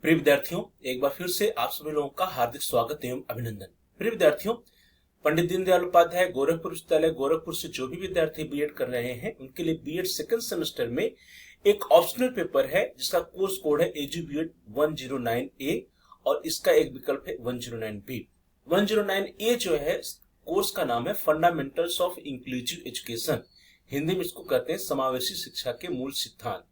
प्रिय विद्यार्थियों, एक बार फिर से आप सभी लोगों का हार्दिक स्वागत एवं अभिनंदन। प्रिय विद्यार्थियों, पंडित दीनदयाल उपाध्याय गोरखपुर विश्वविद्यालय गोरखपुर से जो भी विद्यार्थी बीएड कर रहे हैं उनके लिए बीएड सेकंड सेमेस्टर में एक ऑप्शनल पेपर है जिसका कोर्स कोड है एजू बीएड 109A और इसका एक विकल्प है 109B। 109A जो है कोर्स का नाम है fundamentals of inclusive education, Hindi में इसको कहते हैं समावेशी शिक्षा के मूल सिद्धांत।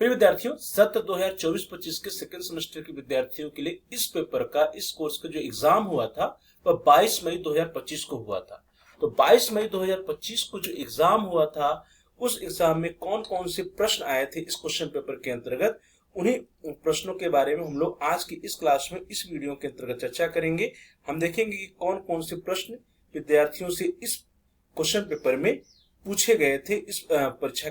प्रिय विद्यार्थियों, सत्र 2024-25 के सेकंड सेमेस्टर के विद्यार्थियों के लिए इस पेपर का, इस कोर्स का जो एग्जाम हुआ था वह 22 मई 2025 को हुआ था। तो 22 मई 2025 को जो एग्जाम हुआ था उस एग्जाम में कौन कौन से प्रश्न आए थे इस क्वेश्चन पेपर के अंतर्गत, उन्हीं प्रश्नों के बारे में हम लोग आज की इस क्लास में इस वीडियो के अंतर्गत चर्चा करेंगे। हम देखेंगे कि कौन कौन से प्रश्न विद्यार्थियों से इस क्वेश्चन पेपर में पूछे गए थे इस परीक्षा।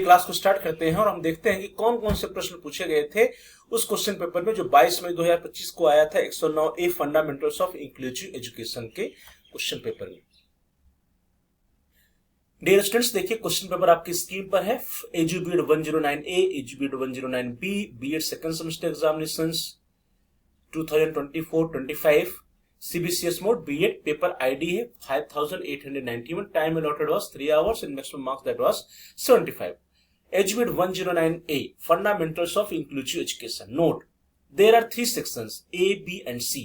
क्लास को स्टार्ट करते हैं और हम देखते हैं कि कौन कौन से प्रश्न पूछे गए थे उस क्वेश्चन पेपर में जो 22 मई 2025 को आया था 109A fundamentals of inclusive education के क्वेश्चन पेपर में। डियर स्टूडेंट्स, देखिए क्वेश्चन पेपर आपकी स्क्रीन पर है। Edu BEd 109A, edu BEd 109B, BEd second semester examinations 2024-25, CBCS mode, BEd, paper ID है 5891, time allotted was 3 hours and maximum marks that was 75. Edu BEd 109A, Fundamentals of Inclusive Education. Note, there are 3 sections, A, B and C,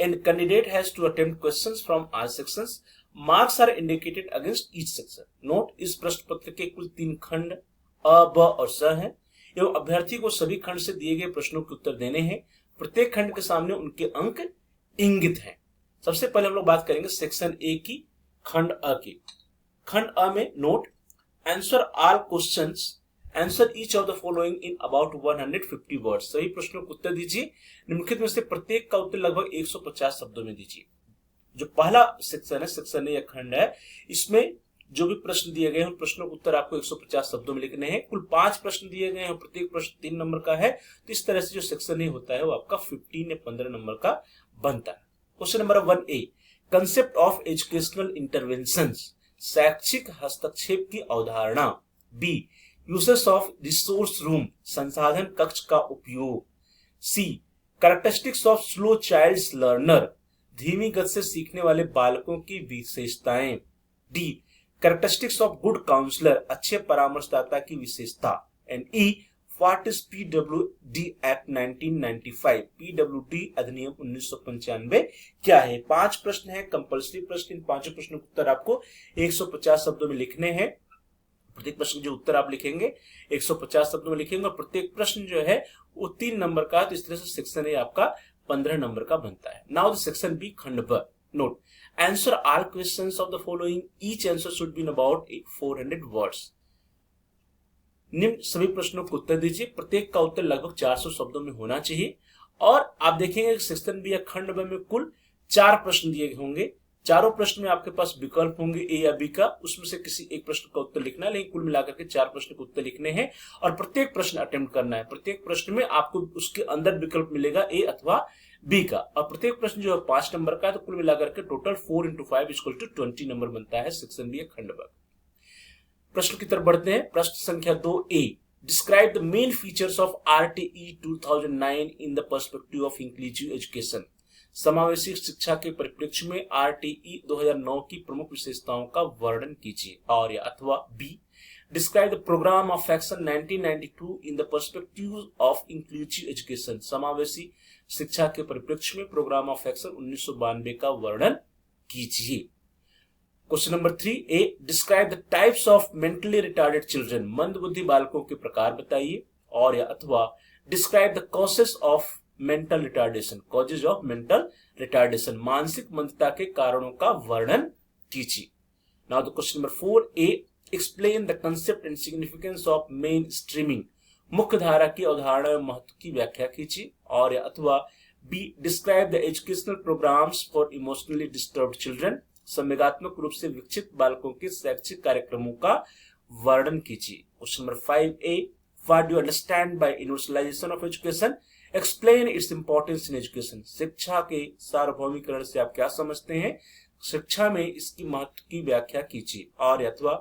and candidate has to attempt questions from all sections. Marks are indicated against each section. Note, इस प्रश्न पत्र के कुल 3 खंड अ, ब और स हैं एवं अभ्यर्थी को सभी खंड से दिए गए प्रश्नों के उत्तर देने हैं। प्रत्येक खंड के सामने उनके अंक इंगित हैं। सबसे पहले हम लोग बात करेंगे सेक्शन ए की, खंड अ की। खंड अ में note, answer all questions, answer each of the following in about 150 words. सही प्रश्नों को उत्तर दीजिए। निम्नलिखित में से प्रत्येक का उत्तर लगभग 150 शब्दों में दीजिए। जो पहला सेक्शन है, सेक्शन या खंड है, इसमें जो भी प्रश्न दिए गए हैं उन प्रश्नों के उत्तर आपको 150 शब्दों में लिखने हैं। कुल 5 प्रश्न दिए गए हैं, प्रत्येक प्रश्न 3 नंबर का है। तो इस तरह से जो सेक्शन ए होता है वो आपका 15 या 15 नंबर का बनता है। Question number 1A, concept of educational interventions, शैक्षिक हस्तक्षेप की अवधारणा। B, uses of resource room, संसाधन कक्ष का उपयोग। C, characteristics of slow childs learner, धीमी गति से सीखने वाले बालकों की विशेषताएं। D, characteristics of good counsellor, अच्छे परामर्शदाता की विशेषता। And E, what is PWD act 1995, PWD अधिनियम 1995 क्या है। 5 प्रश्न है, कंपल्सरी प्रश्न। इन 5 प्रश्नों के उत्तर आपको 150 शब्दों में लिखने हैं। प्रत्येक प्रश्न जो उत्तर आप लिखेंगे 150 शब्दों में लिखेंगे और प्रत्येक प्रश्न जो है वो 3 नंबर का। तो इस तरह से सेक्शन ए आपका 15 नंबर का बनता है। नाउ द सेक्शन बी, खंड ब। Note, answer all questions of the following, each answer should be in about 400 words. निम्न सभी प्रश्नों को उत्तर दीजिए। प्रत्येक का उत्तर लगभग 400 शब्दों में होना चाहिए। और आप देखेंगे सेक्शन बी या खंड ब में कुल 4 प्रश्न दिए होंगे। चारों प्रश्न में आपके पास विकल्प होंगे ए या बी का, उसमें से किसी एक प्रश्न का उत्तर लिखना है, लेकिन कुल मिलाकर के 4 प्रश्न के उत्तर लिखने हैं और प्रत्येक प्रश्न अटेम्प्ट करना है। प्रत्येक प्रश्न में आपको उसके अंदर विकल्प मिलेगा ए अथवा बी का, और प्रत्येक प्रश्न जो है 5 नंबर का है। तो कुल मिलाकर के टोटल 4 × 5 = 20 नंबर बनता है सेक्शन बी या खंड ब। प्रश्न की तरफ बढ़ते हैं। प्रश्न संख्या 2A, describe the main features of RTE 2009 in the perspective of inclusive education, समावेशी शिक्षा के परिप्रेक्ष्य में RTE 2009 की प्रमुख विशेषताओं का वर्णन कीजिए। और या अथवा B, describe the programme of action 1992 in the perspective of inclusive education, समावेशी शिक्षा के परिप्रेक्ष्य में प्रोग्राम ऑफ एक्शन 1992 का वर्णन कीजिए। Question number 3A, describe the types of mentally retarded children, मंदबुद्धि बालकों के प्रकार बताइए। और या अथवा describe the causes of mental retardation, causes of mental retardation, मानसिक मंदता के कारणों का वर्णन कीजिए। Now the question number 4A, explain the concept and significance of main streaming, मुख्य धारा की अवधारणा एवं महत्व की व्याख्या कीजिए। और अथवा B, describe the educational programmes for emotionally disturbed children, संवेगात्मक रूप से विकसित बालकों के शैक्षिक कार्यक्रमों का वर्णन कीजिए। Question number 5A, what do understand by universalization of education, explain its importance in education, शिक्षा के सार्वभौमिकरण से आप क्या समझते हैं, शिक्षा में इसकी महत्व की व्याख्या कीजिए। और अथवा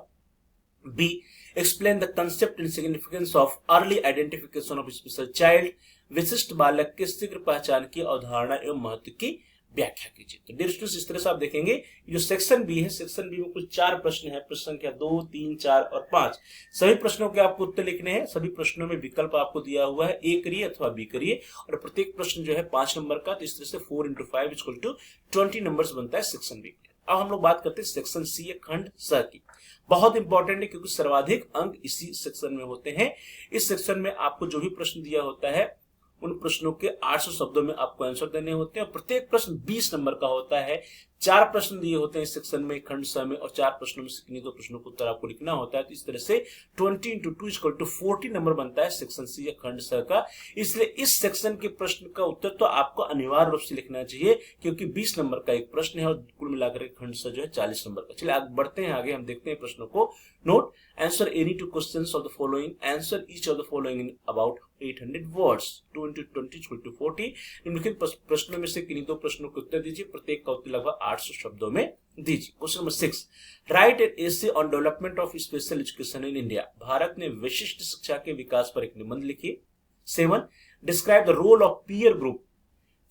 B, explain the concept and significance of early identification of special child, विशिष्ट बालक के शीघ्र पहचान की अवधारणा एवं महत्व की व्याख्या कीजिए। तो डियर स्टूडेंट्स, इस तरह से आप देखेंगे जो सेक्शन बी है, सेक्शन बी में कुल 4 प्रश्न है, प्रश्न संख्या 2, 3, 4 और 5। सभी प्रश्नों के आपको उत्तर लिखने हैं। सभी प्रश्नों में विकल्प आपको दिया हुआ है, ए करिए अथवा बी करिए, और प्रत्येक प्रश्न जो है 5 नंबर का, तो इस तरह से 4 × 5 = 20 नंबर बनता है सेक्शन बी। अब हम लोग बात करते हैं सेक्शन सी है, खंड स की। बहुत इंपॉर्टेंट है क्योंकि सर्वाधिक अंक इसी सेक्शन में होते हैं। इस सेक्शन में आपको जो भी प्रश्न दिया होता है उन प्रश्नों के 800 शब्दों में आपको आंसर देने होते हैं। प्रत्येक प्रश्न 20 नंबर का होता है। 4 प्रश्न दिए होते हैं इस सेक्शन में, खंड स में, और 4 प्रश्नों में से किन्हीं 2 प्रश्नों को उत्तर आपको लिखना होता है। तो इस तरह से 20 × 2 = 40 नंबर बनता है सेक्शन सी या खंड स का। इसलिए इस सेक्शन के प्रश्न का उत्तर तो आपको अनिवार्य रूप से लिखना चाहिए, क्योंकि 20 नंबर का एक प्रश्न है और कुल मिलाकर खंड स जो है 40 नंबर का। चलिए आगे बढ़ते हैं, आगे हम देखते हैं प्रश्नों को। Note, answer any 2 questions of the following, answer each of the following in about 800 words, 2 × 20 = 40। निम्नलिखित प्रश्नों में से किन्हीं 2 प्रश्नों के उत्तर दीजिए, प्रत्येक का उत्तर लगभग 800 शब्दों में दीजिए। Question number 6, right an essay on development of special education in India, Bharat में विशिष्ट शिक्षा के विकास पर एक निबंध लिखिए। 7, describe the role of peer group,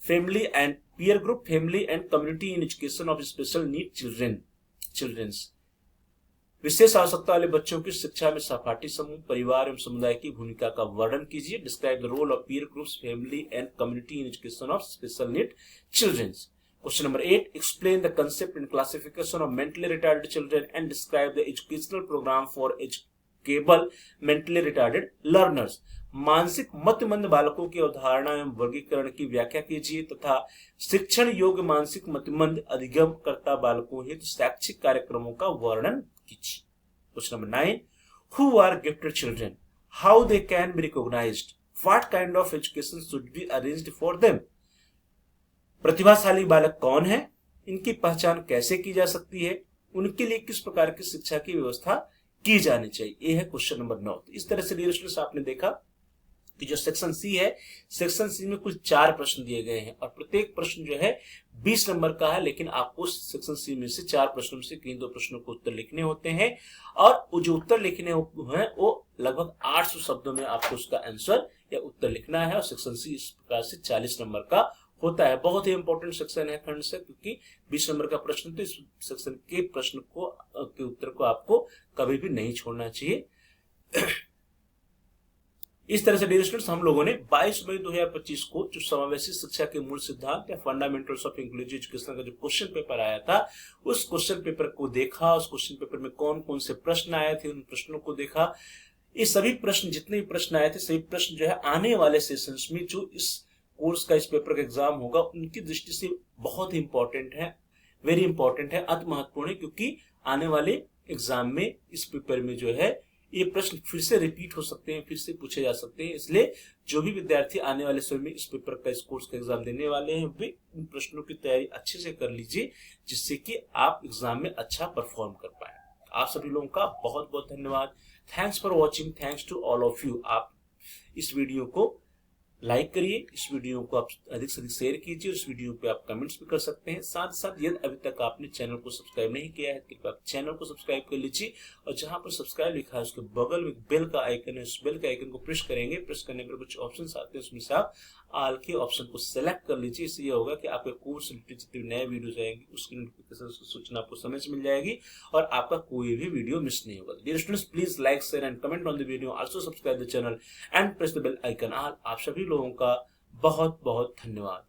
family and community in education of special need childrens, विशेष आवश्यकता वाले बच्चों की शिक्षा में सहपाठी समूह, परिवार एवं समुदाय की भूमिका का वर्णन कीजिए। Describe the role of peer groups, family and community in education of special need childrens. Question number 8, explain the concept and classification of mentally retarded children and describe the educational programme for educable mentally retarded learners, मानसिक मतिमंद बालकों की अवधारणा एवं वर्गीकरण की व्याख्या कीजिए तथा शिक्षण योग्य मानसिक मतिमंद अधिगमकर्ता बालकों हेतु शैक्षिक कार्यक्रमों का वर्णन कीजिए। Question number 9, who are gifted children, how they can be recognised, what kind of education should be arranged for them, प्रतिभाशाली बालक कौन है, इनकी पहचान कैसे की जा सकती है, उनके लिए किस प्रकार की शिक्षा की व्यवस्था की जानी चाहिए। यह है क्वेश्चन नंबर 9। इस तरह से डियर स्टूडेंट्स आपने देखा कि जो सेक्शन सी है, सेक्शन सी में कुल 4 प्रश्न दिए गए हैं और प्रत्येक प्रश्न जो है 20 नंबर का है, लेकिन आपको सेक्शन सी में से 4 प्रश्नों में से किन 2 प्रश्नों को उत्तर लिखने होते हैं और वो जो उत्तर लिखने हैं वो लगभग 800 शब्दों में आपको उसका आंसर या उत्तर लिखना है। और सेक्शन सी इस प्रकार से 40 नंबर का होता है। बहुत ही इंपॉर्टेंट सेक्शन है खंड से, क्योंकि 20 नंबर का प्रश्न, तो इस सेक्शन के प्रश्न को के उत्तर को आपको कभी भी नहीं छोड़ना चाहिए। इस तरह से डियर स्टूडेंट्स हम लोगों ने 22 मई 2025 को जो समावेशी शिक्षा के मूल सिद्धांत या फंडामेंटल्स ऑफ इंक्लूसिव एजुकेशन का जो क्वेश्चन पेपर आया था, उस क्वेश्चन पेपर को देखा। उस क्वेश्चन पेपर में कौन कौन से प्रश्न आए थे, उन प्रश्नों को देखा। ये सभी प्रश्न, जितने भी प्रश्न आए थे, सभी प्रश्न जो है आने वाले सेशंस में जो इस कोर्स का, इस पेपर का एग्जाम होगा, उनकी दृष्टि से बहुत ही इंपॉर्टेंट है, वेरी इंपॉर्टेंट है, अति महत्वपूर्ण है, क्योंकि आने वाले एग्जाम में इस पेपर में जो है ये प्रश्न फिर से रिपीट हो सकते हैं, फिर से पूछे जा सकते हैं। इसलिए जो भी विद्यार्थी आने वाले समय में इस पेपर का, इस कोर्स का एग्जाम देने वाले हैं, वे इन प्रश्नों की तैयारी अच्छे से कर लीजिए, जिससे कि आप एग्जाम में अच्छा परफॉर्म कर पाए। आप सभी लोगों का बहुत बहुत धन्यवाद। Thanks for watching, thanks to all of you. आप इस वीडियो को लाइक करिए, इस वीडियो को आप अधिक से अधिक शेयर कीजिए, इस वीडियो पे आप कमेंट्स भी कर सकते हैं। साथ साथ यदि अभी तक आपने चैनल को सब्सक्राइब नहीं किया है तो आप चैनल को सब्सक्राइब कर लीजिए, और जहां पर सब्सक्राइब लिखा है उसके बगल में बेल का आइकन है, उस बेल के आइकन को प्रेस करेंगे। प्रेस करने पर कुछ ऑप्शंस आते हैं, उसमें से आप ऑल के ऑप्शन को सेलेक्ट कर लीजिए। इससे ये होगा कि आपके कोर्स रिलेटेड जितने नए वीडियोज आएंगे उसकी नोटिफिकेशन, सूचना आपको समय से मिल जाएगी और आपका कोई भी वीडियो मिस नहीं होगा। Dear students, please like, share and comment on the video, also subscribe the channel and press the bell icon all. आप सभी लोगों का बहुत बहुत धन्यवाद।